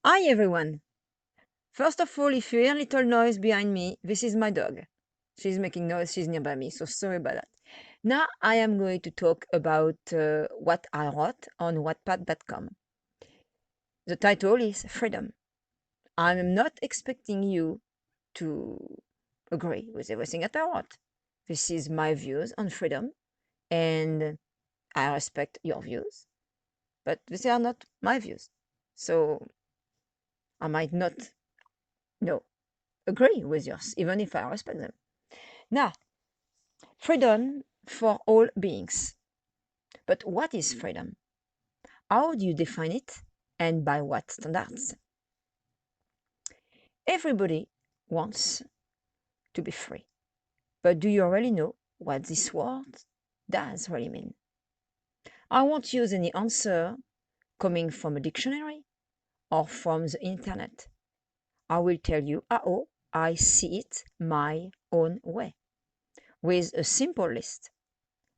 Hi everyone! First of all, if you hear little noise behind me, this is my dog. She's making noise, she's nearby me, so sorry about that. Now I am going to talk about what I wrote on Wattpad.com. The title is Freedom. I'm not expecting you to agree with everything that I wrote. This is my views on freedom, and I respect your views, but these are not my views. So I might not no agree with yours, even if I respect them. Now, freedom for all beings. But what is freedom? How do you define it, and by what standards? Everybody wants to be free. But do you really know what this word does really mean? I won't use any answer coming from a dictionary or from the internet. I will tell you how I see it my own way, with a simple list.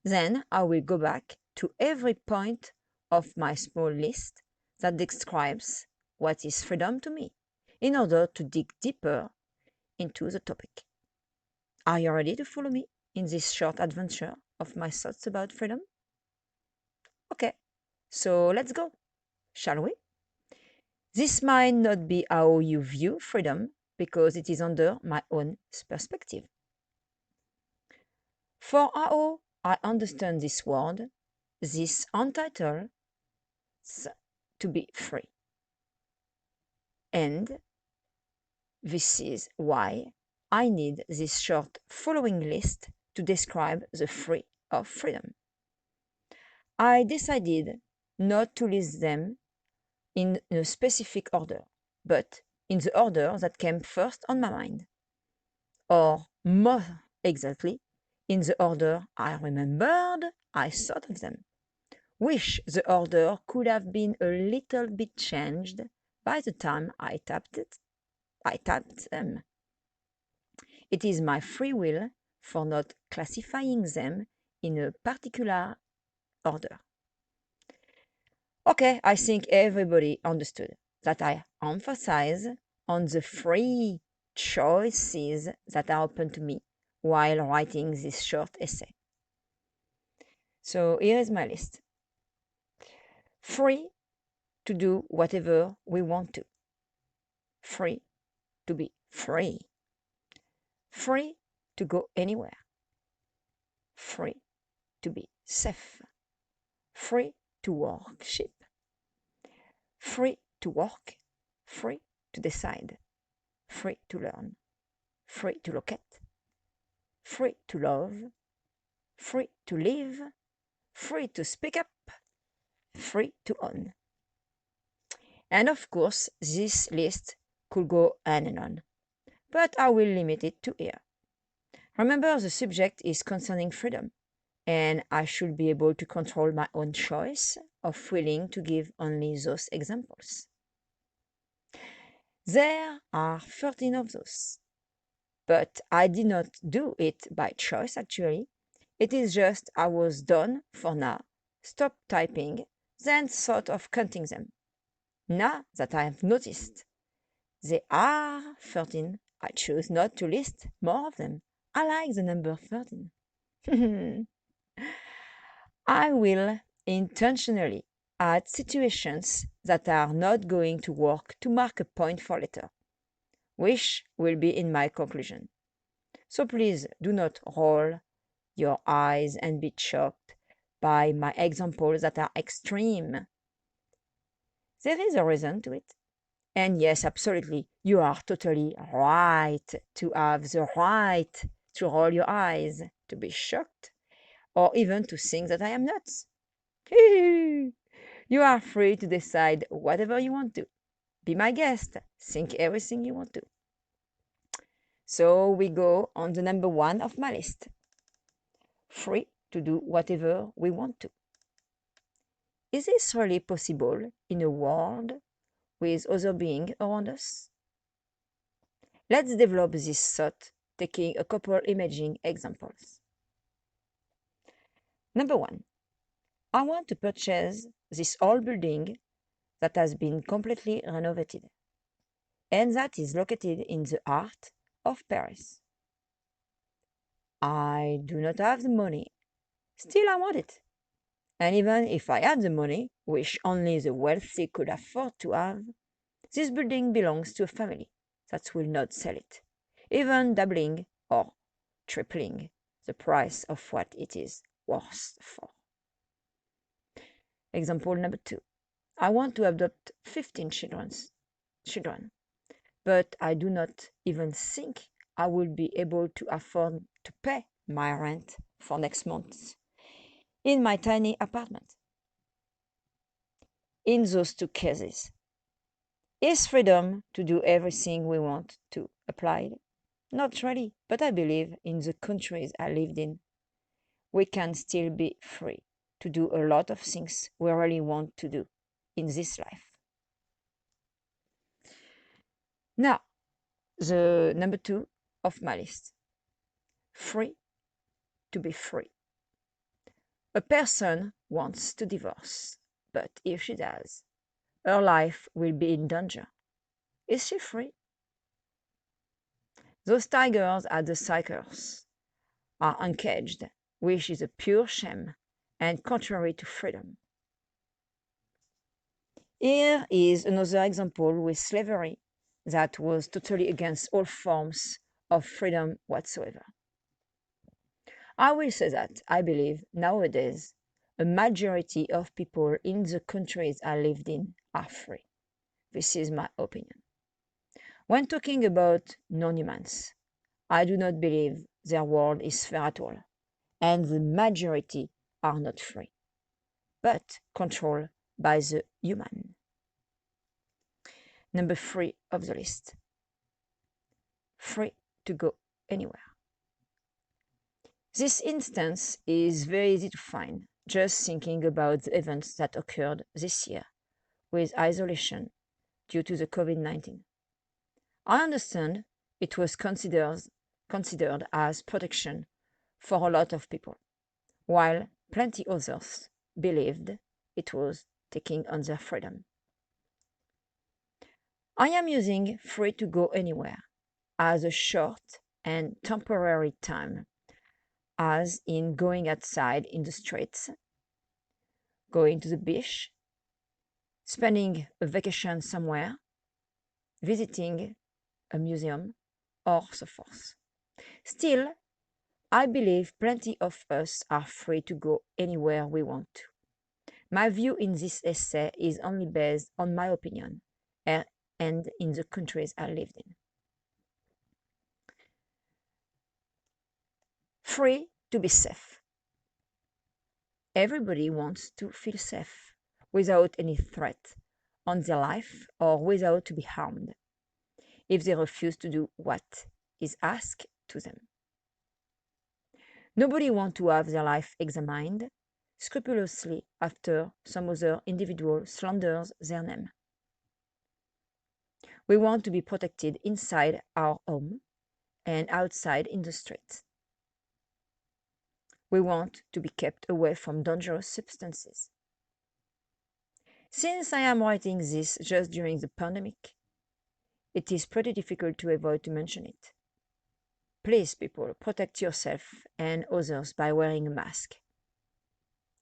Then I will go back to every point of my small list that describes what is freedom to me, in order to dig deeper into the topic. Are you ready to follow me in this short adventure of my thoughts about freedom? Okay, so let's go, shall we? This might not be how you view freedom, because it is under my own perspective. For how I understand this word, this untitled to be free. And this is why I need this short following list to describe the free of freedom. I decided not to list them in a specific order, but in the order that came first on my mind, or more exactly, in the order I remembered I thought of them. Wish the order could have been a little bit changed by the time I tapped them. It is my free will for not classifying them in a particular order. Okay, I think everybody understood that I emphasize on the free choices that are open to me while writing this short essay. So here is my list. Free to do whatever we want to. Free to be free. Free to go anywhere. Free to be safe. Free to worship. Free to work. Free to decide. Free to learn. Free to locate. Free to love. Free to live. Free to speak up. Free to own. And of course, this list could go on and on, but I will limit it to here. Remember, the subject is concerning freedom, and I should be able to control my own choice of willing to give only those examples. There are 13 of those, but I did not do it by choice actually. It is just I was done for now, stopped typing, then thought of counting them. Now that I have noticed there are 13, I choose not to list more of them. I like the number 13. I will intentionally add situations that are not going to work to mark a point for later, which will be in my conclusion. So please do not roll your eyes and be shocked by my examples that are extreme. There is a reason to it. And yes, absolutely, you are totally right to have the right to roll your eyes, to be shocked, or even to think that I am nuts. You are free to decide whatever you want to. Be my guest. Think everything you want to. So we go on the number 1 of my list. Free to do whatever we want to. Is this really possible in a world with other beings around us? Let's develop this thought, taking a couple imaging examples. Number 1. I want to purchase this old building that has been completely renovated, and that is located in the heart of Paris. I do not have the money, still I want it. And even if I had the money, which only the wealthy could afford to have, this building belongs to a family that will not sell it, even doubling or tripling the price of what it is worth for. Example number 2. I want to adopt 15 children, but I do not even think I will be able to afford to pay my rent for next month in my tiny apartment. In those two cases, is freedom to do everything we want to apply? Not really, but I believe in the countries I lived in, we can still be free to do a lot of things we really want to do in this life. Now, the number 2 of my list. Free to be free. A person wants to divorce, but if she does, her life will be in danger. Is she free? Those tigers at the circus are uncaged, which is a pure shame and contrary to freedom. Here is another example with slavery that was totally against all forms of freedom whatsoever. I will say that I believe nowadays a majority of people in the countries I lived in are free. This is my opinion. When talking about non-humans, I do not believe their world is fair at all, and the majority are not free, but controlled by the human. Number 3 of the list. Free to go anywhere. This instance is very easy to find, just thinking about the events that occurred this year with isolation due to the COVID-19. I understand it was considered as protection for a lot of people, while plenty others believed it was taking on their freedom. I am using free to go anywhere as a short and temporary time, as in going outside in the streets, going to the beach, spending a vacation somewhere, visiting a museum, or so forth. Still, I believe plenty of us are free to go anywhere we want to. My view in this essay is only based on my opinion and in the countries I lived in. Free to be safe. Everybody wants to feel safe without any threat on their life or without to be harmed if they refuse to do what is asked to them. Nobody wants to have their life examined scrupulously after some other individual slanders their name. We want to be protected inside our home and outside in the street. We want to be kept away from dangerous substances. Since I am writing this just during the pandemic, it is pretty difficult to avoid to mention it. Please, people, protect yourself and others by wearing a mask.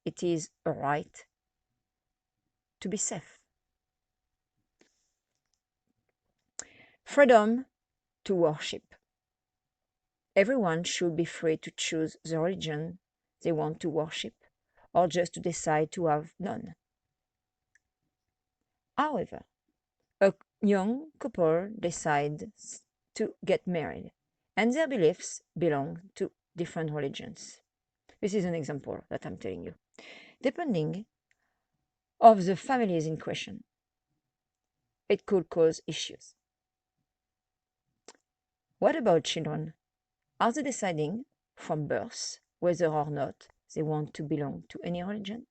It is a right to be safe. Freedom to worship. Everyone should be free to choose the religion they want to worship, or just to decide to have none. However, a young couple decides to get married, and their beliefs belong to different religions. This is an example that I'm telling you. Depending of the families in question, it could cause issues. What about children? Are they deciding from birth whether or not they want to belong to any religion?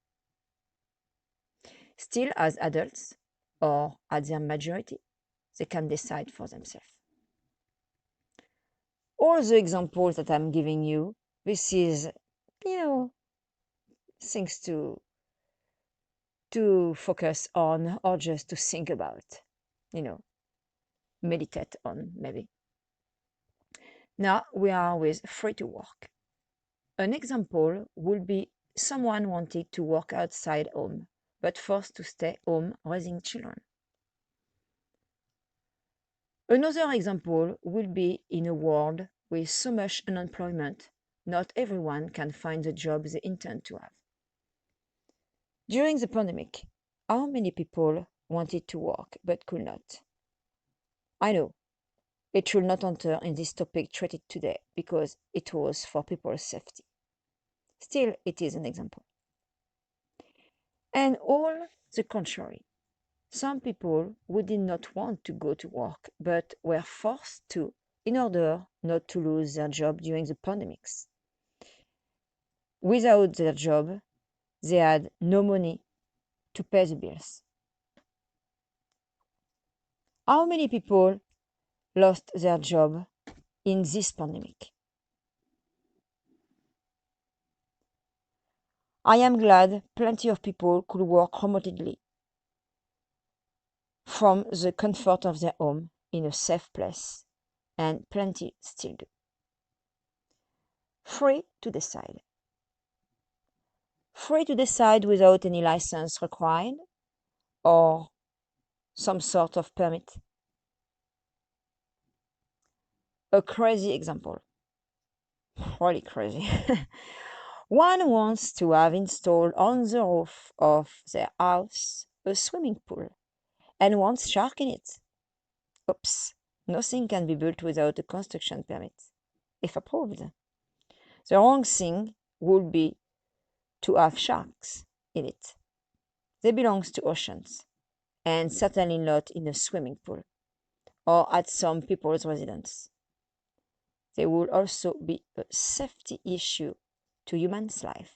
Still, as adults, or at their majority, they can decide for themselves. All the examples that I'm giving you, this is, thanks to to focus on or just to think about, meditate on maybe. Now we are with free to work. An example would be someone wanting to work outside home, but forced to stay home raising children. Another example would be in a world with so much unemployment, not everyone can find the job they intend to have. During the pandemic, how many people wanted to work but could not? I know it should not enter in this topic treated today because it was for people's safety. Still, it is an example. And all the contrary. Some people who did not want to go to work but were forced to in order not to lose their job during the pandemics. Without their job, they had no money to pay the bills. How many people lost their job in this pandemic? I am glad plenty of people could work remotely from the comfort of their home in a safe place, and plenty still do. Free to decide. Free to decide without any license required or some sort of permit. A crazy example. Really crazy. One wants to have installed on the roof of their house a swimming pool and wants shark in it. Oops, nothing can be built without a construction permit, if approved. The wrong thing would be to have sharks in it. They belong to oceans, and certainly not in a swimming pool or at some people's residence. There would also be a safety issue to humans' life.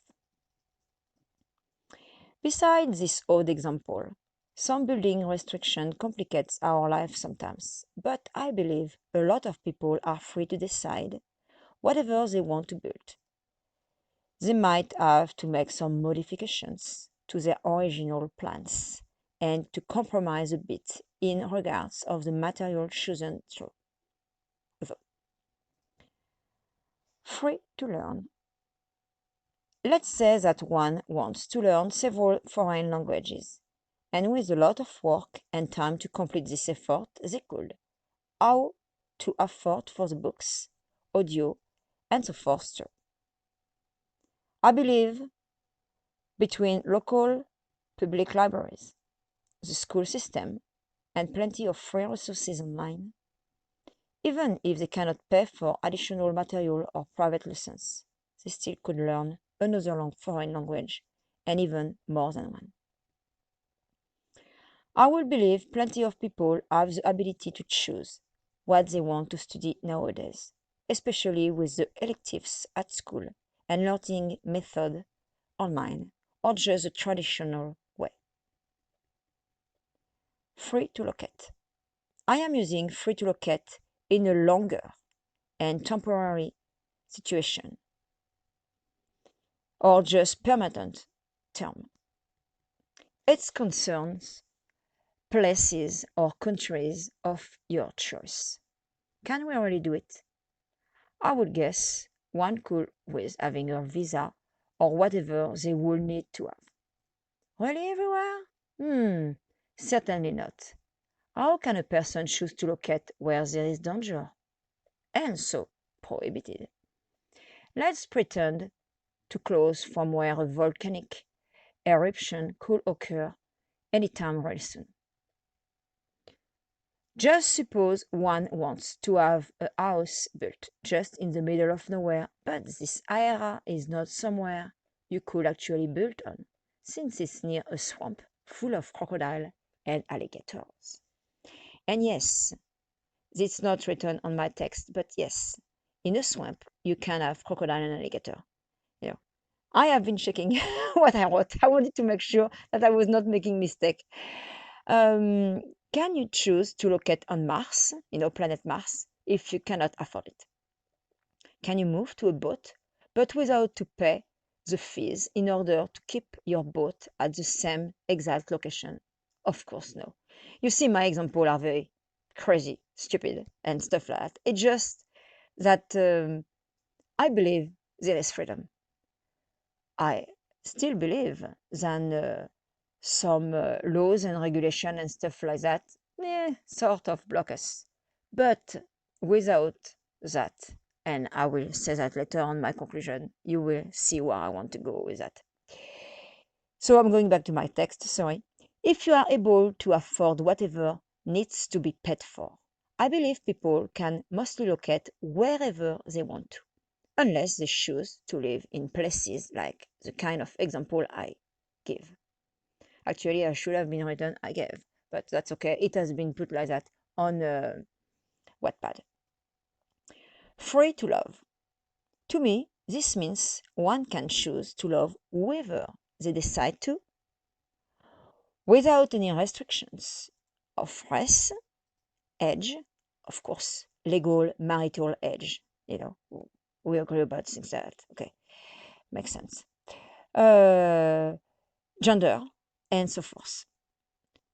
Besides this odd example, some building restriction complicates our life sometimes, but I believe a lot of people are free to decide whatever they want to build. They might have to make some modifications to their original plans and to compromise a bit in regards of the material chosen through. Free to learn. Let's say that one wants to learn several foreign languages, and with a lot of work and time to complete this effort, they could. How to afford for the books, audio, and so forth too. I believe between local public libraries, the school system, and plenty of free resources online, even if they cannot pay for additional material or private lessons, they still could learn another foreign language, and even more than one. I will believe plenty of people have the ability to choose what they want to study nowadays, especially with the electives at school and learning method online, or just the traditional way. Free to locate. I am using free to locate in a longer and temporary situation, or just permanent term. It concerns places or countries of your choice. Can we really do it? I would guess one could with having a visa or whatever they will need to have. Really everywhere? Certainly not. How can a person choose to locate where there is danger? And so prohibited. Let's pretend to close from where a volcanic eruption could occur anytime really soon. Just suppose one wants to have a house built just in the middle of nowhere, but this area is not somewhere you could actually build on, since it's near a swamp full of crocodile and alligators. And yes, it's not written on my text, but yes, in a swamp you can have crocodile and alligator. I have been checking what I wrote. I wanted to make sure that I was not making mistake. Can you choose to locate on Mars, planet Mars, if you cannot afford it? Can you move to a boat, but without to pay the fees in order to keep your boat at the same exact location? Of course, no. You see, my examples are very crazy, stupid, and stuff like that. It's just that I believe there is freedom. I still believe that some laws and regulation and stuff like that, sort of block us. But without that, and I will say that later on my conclusion, you will see where I want to go with that. So I'm going back to my text, sorry. If you are able to afford whatever needs to be paid for, I believe people can mostly locate wherever they want to, unless they choose to live in places like the kind of example I give. Actually, I should have been written I gave, but that's okay. It has been put like that on Wattpad. Free to love. To me, this means one can choose to love whoever they decide to, without any restrictions of race, age, of course, legal marital age. You know, we agree about things like that. Okay, makes sense. Gender, and so forth.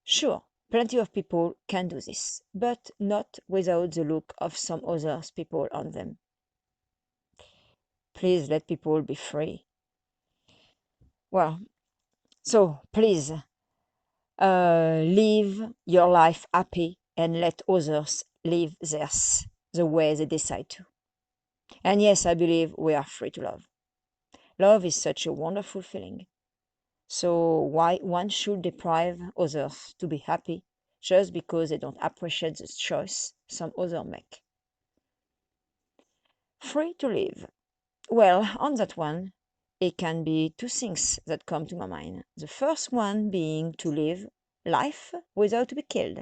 Sure, plenty of people can do this, but not without the look of some other people on them. Please let people be free. Well, so please live your life happy and let others live theirs the way they decide to. And yes, I believe we are free to love. Love is such a wonderful feeling. So why one should deprive others to be happy just because they don't appreciate the choice some other make? Free to live. Well, on that one, it can be two things that come to my mind. The first one being to live life without to be killed.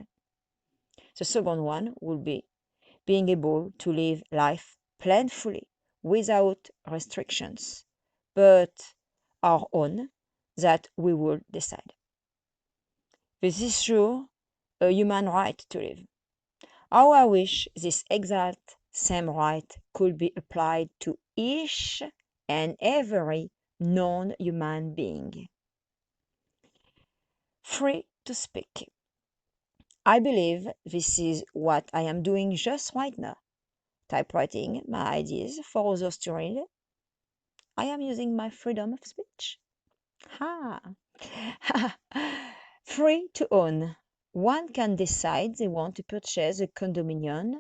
The second one would be being able to live life plentifully without restrictions, but our own that we will decide. This is sure a human right to live. How I wish this exact same right could be applied to each and every non-human being. Free to speak. I believe this is what I am doing just right now. Typewriting my ideas for others to read. I am using my freedom of speech. Ha! Free to own. One can decide they want to purchase a condominium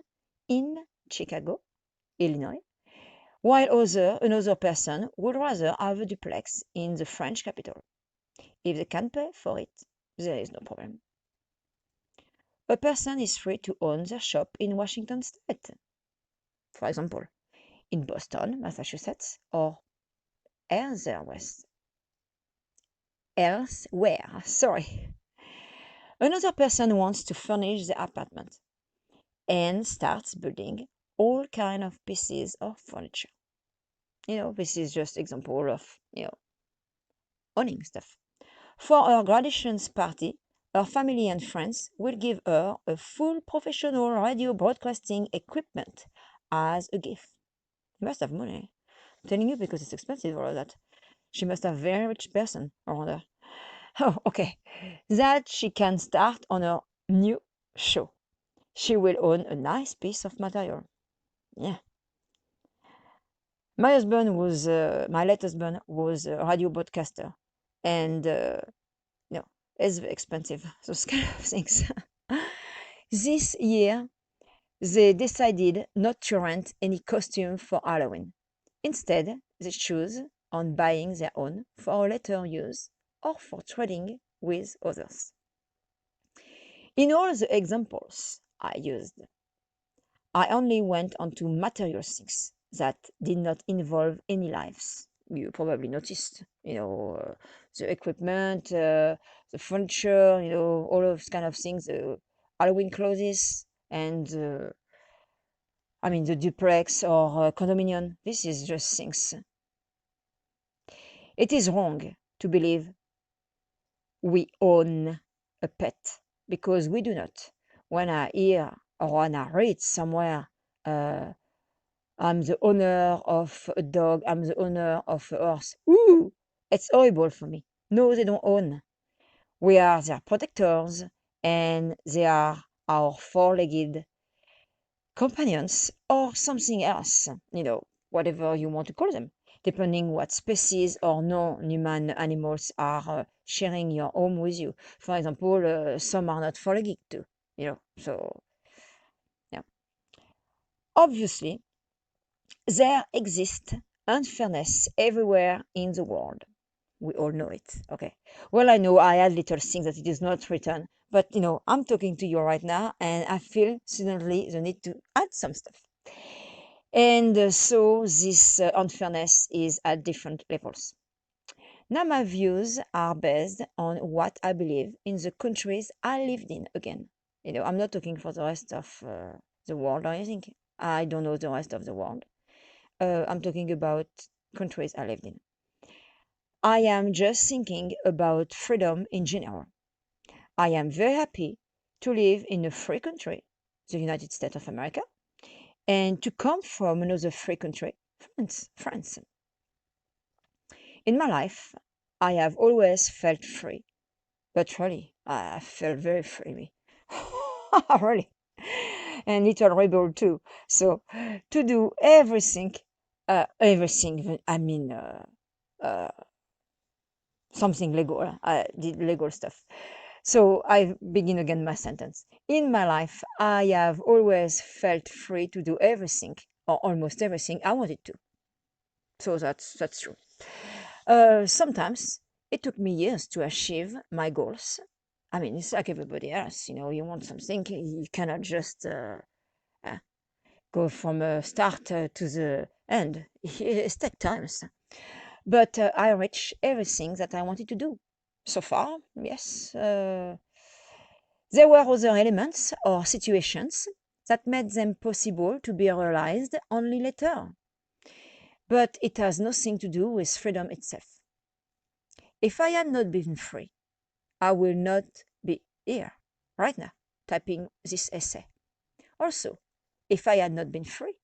in Chicago, Illinois, while another person would rather have a duplex in the French capital. If they can pay for it, there is no problem. A person is free to own their shop in Washington state, for example, in Boston, Massachusetts, or elsewhere. Sorry. Another person wants to furnish the apartment and starts building all kind of pieces of furniture. This is just example of, owning stuff. For her graduation party, her family and friends will give her a full professional radio broadcasting equipment as a gift. She must have money. I'm telling you because it's expensive all of that. She must have a very rich person around her. Oh, okay. That she can start on her new show. She will own a nice piece of material. Yeah. My late husband was a radio broadcaster, and it's very expensive. Those kind of things. This year, they decided not to rent any costume for Halloween. Instead, they choose on buying their own for later use or for trading with others. In all the examples I used, I only went onto material things that did not involve any lives. You probably noticed, the equipment, the furniture, all of those kind of things, the Halloween clothes, and the duplex or condominium. This is just things. It is wrong to believe we own a pet because we do not. When I hear or when I read somewhere I'm the owner of a dog. I'm the owner of a horse. Ooh, it's horrible for me. No, they don't own. We are their protectors, and they are our four-legged companions or something else, whatever you want to call them, depending what species or non-human animals are sharing your home with you. For example, some are not four-legged too, so yeah. Obviously, there exists unfairness everywhere in the world. We all know it. Okay. Well, I know I add little things that it is not written, but I'm talking to you right now, and I feel suddenly the need to add some stuff. And so this unfairness is at different levels. Now, my views are based on what I believe in the countries I lived in again. I'm not talking for the rest of the world or anything. I don't know the rest of the world. I'm talking about countries I lived in. I am just thinking about freedom in general. I am very happy to live in a free country, the United States of America, and to come from another free country, France. In my life, I have always felt free, but really, I felt very free. Really. And little rebel too. So to do everything, I mean, something legal. I did legal stuff. So I begin again my sentence. In my life, I have always felt free to do everything or almost everything I wanted to. So that's true. Sometimes it took me years to achieve my goals. I mean, it's like everybody else. You want something, you cannot just go from a start to the end. It takes time. But I reached everything that I wanted to do. So far, yes. There were other elements or situations that made them possible to be realized only later. But it has nothing to do with freedom itself. If I had not been free, I will not be here right now typing this essay. Also, if I had not been free,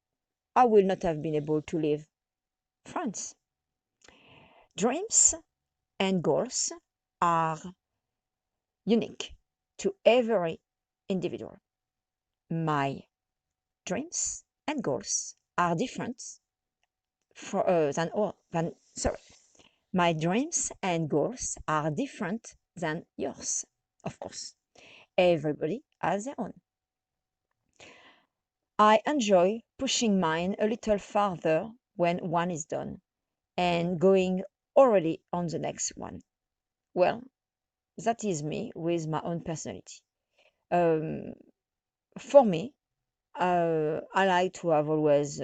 I would not have been able to leave France. Dreams and goals are unique to every individual. My dreams and goals are different my dreams and goals are different than yours. Of course, everybody has their own. I enjoy pushing mine a little farther when one is done and going already on the next one. Well, that is me with my own personality. For me, I like to have always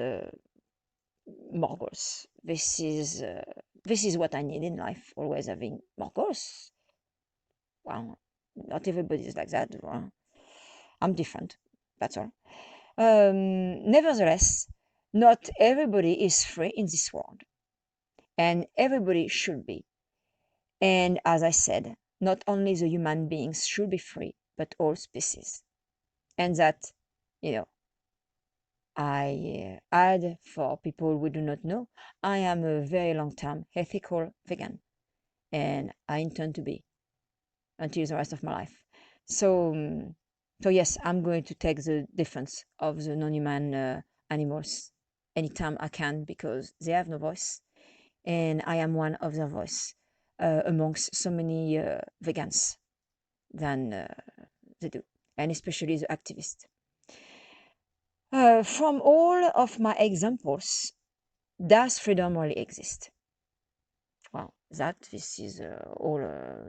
more goals. This is what I need in life. Always having more goals. Well, not everybody is like that. Well, I'm different. That's all. Nevertheless, not everybody is free in this world, and everybody should be. And as I said, not only the human beings should be free, but all species. And that, you know, I add for people who do not know, I am a very long-term ethical vegan, and I intend to be until the rest of my life. So yes, I'm going to take the defense of the non-human animals anytime I can because they have no voice, and I am one of their voice amongst so many vegans than they do, and especially the activists. From all of my examples, does freedom really exist? Well, this is all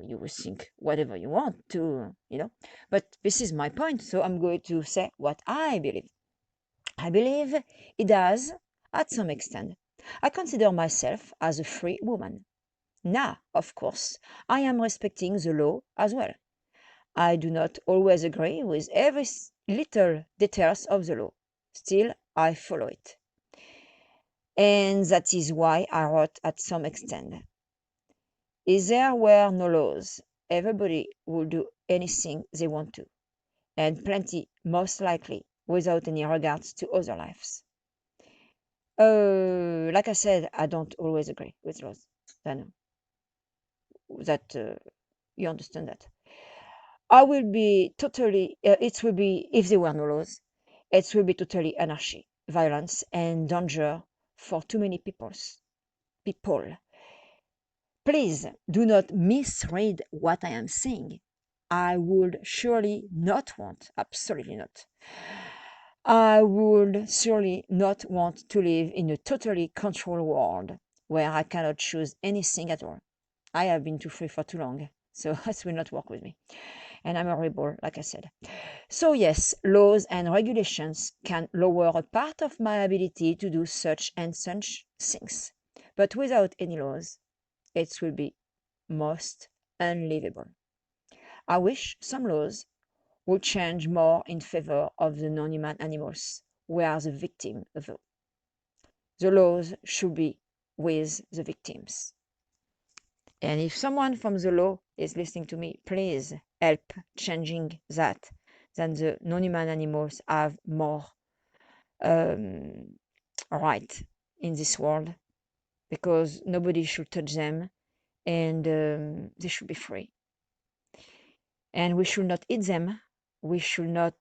you will think whatever you want to, but this is my point, so I'm going to say what I believe. I believe it does at some extent. I consider myself as a free woman. Now, of course, I am respecting the law as well. I do not always agree with every little details of the law. Still, I follow it. And that is why I wrote at some extent. If there were no laws, everybody would do anything they want to, and plenty, most likely, without any regards to other lives. Like I said, I don't always agree with laws. I know that you understand that. I will be totally, it will be, if there were no laws, it will be totally anarchy, violence, and danger for too many people. Please do not misread what I am saying. I would surely not want, absolutely not. I would surely not want to live in a totally controlled world where I cannot choose anything at all. I have been too free for too long, so that will not work with me. And I'm a rebel, like I said. So yes, laws and regulations can lower a part of my ability to do such and such things. But without any laws, it will be most unlivable. I wish some laws would change more in favor of the non-human animals, who are the victim, though. The laws should be with the victims. And if someone from the law is listening to me, please help changing that, then the non-human animals have more right in this world, because nobody should touch them, and they should be free. And we should not eat them. We should not,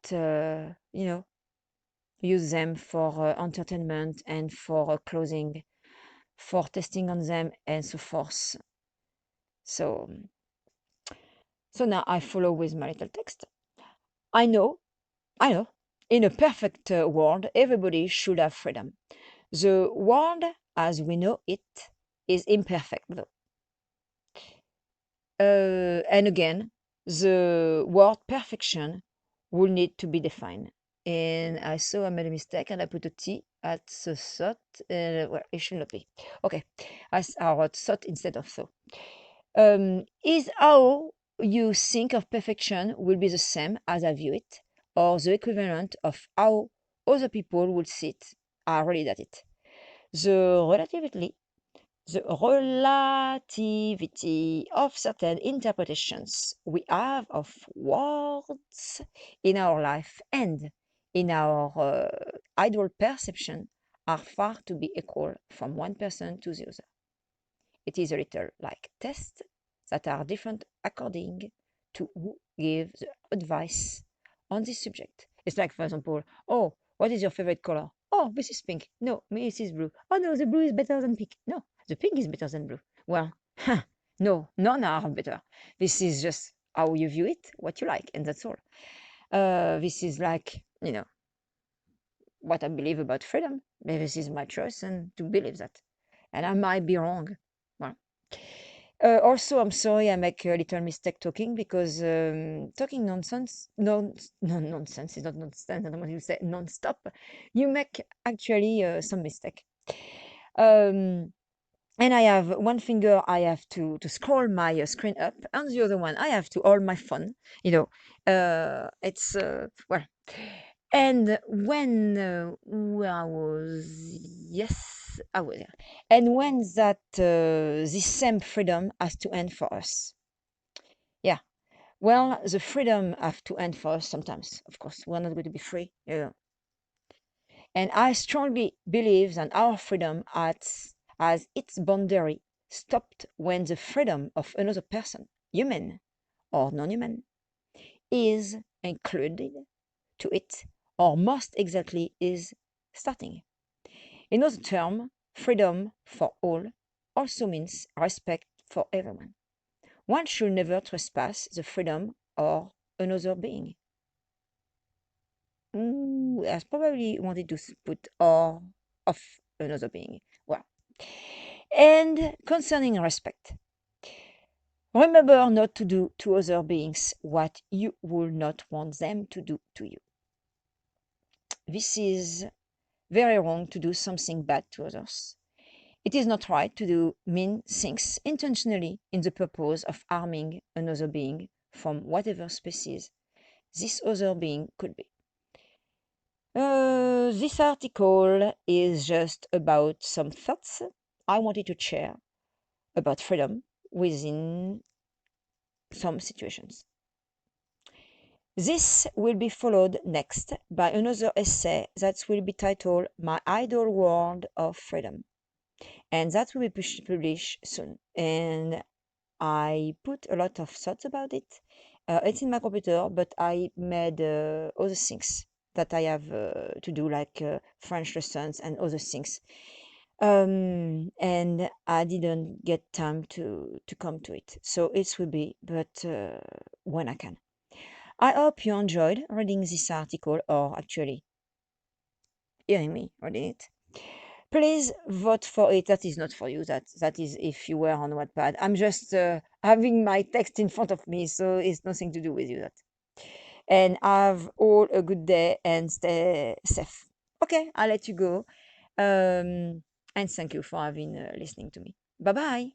use them for entertainment and for clothing, for testing on them, and so forth. So, so now I follow with my little text. I know, in a perfect world, everybody should have freedom. The world as we know it is imperfect, though. And again, the word perfection will need to be defined. And I saw I made a mistake and I put a T at the thought. Well, it should not be. Okay, I wrote thought instead of so. Is how you think of perfection will be the same as I view it, or the equivalent of how other people would see it, are really at it. The relativity of certain interpretations we have of words in our life and in our ideal perception are far to be equal from one person to the other. It is a little like tests that are different according to who gives the advice on this subject. It's like, for example, oh, what is your favorite color? Oh, this is pink. No, this is blue. Oh, no, the blue is better than pink. No, the pink is better than blue. Well, no, none are better. This is just how you view it, what you like, and that's all. This is like, what I believe about freedom. This is my choice, and to believe that. And I might be wrong. Well, also, I'm sorry I make a little mistake talking, because talking nonsense, nonsense is not nonsense. I don't want to say non-stop. You make actually some mistake. Um, and I have one finger I have to scroll my screen up, and the other one I have to hold my phone. It's well. And when where I was, yes, I was there. And when that this same freedom has to end for us. Yeah. Well, the freedom have to end for us sometimes. Of course, we're not going to be free. And I strongly believe that our freedom has its boundary stopped when the freedom of another person, human or non-human, is included to it, or most exactly is starting. In other terms, freedom for all also means respect for everyone. One should never trespass the freedom of another being. I probably wanted to put or of another being. Well, and concerning respect, remember not to do to other beings what you would not want them to do to you. This is very wrong to do something bad to others. It is not right to do mean things intentionally in the purpose of harming another being from whatever species this other being could be. This article is just about some thoughts I wanted to share about freedom within some situations. This will be followed next by another essay that will be titled My Idle World of Freedom, and that will be published soon. And I put a lot of thoughts about it. It's in my computer, but I made other things that I have to do, like French lessons and other things. And I didn't get time to come to it. So it will be, but when I can. I hope you enjoyed reading this article, or actually hearing me reading it. Please vote for it. That is not for you. That is if you were on Wattpad. I'm just having my text in front of me, so it's nothing to do with you. That. And have all a good day and stay safe. Okay, I'll let you go. And thank you for having listening to me. Bye bye.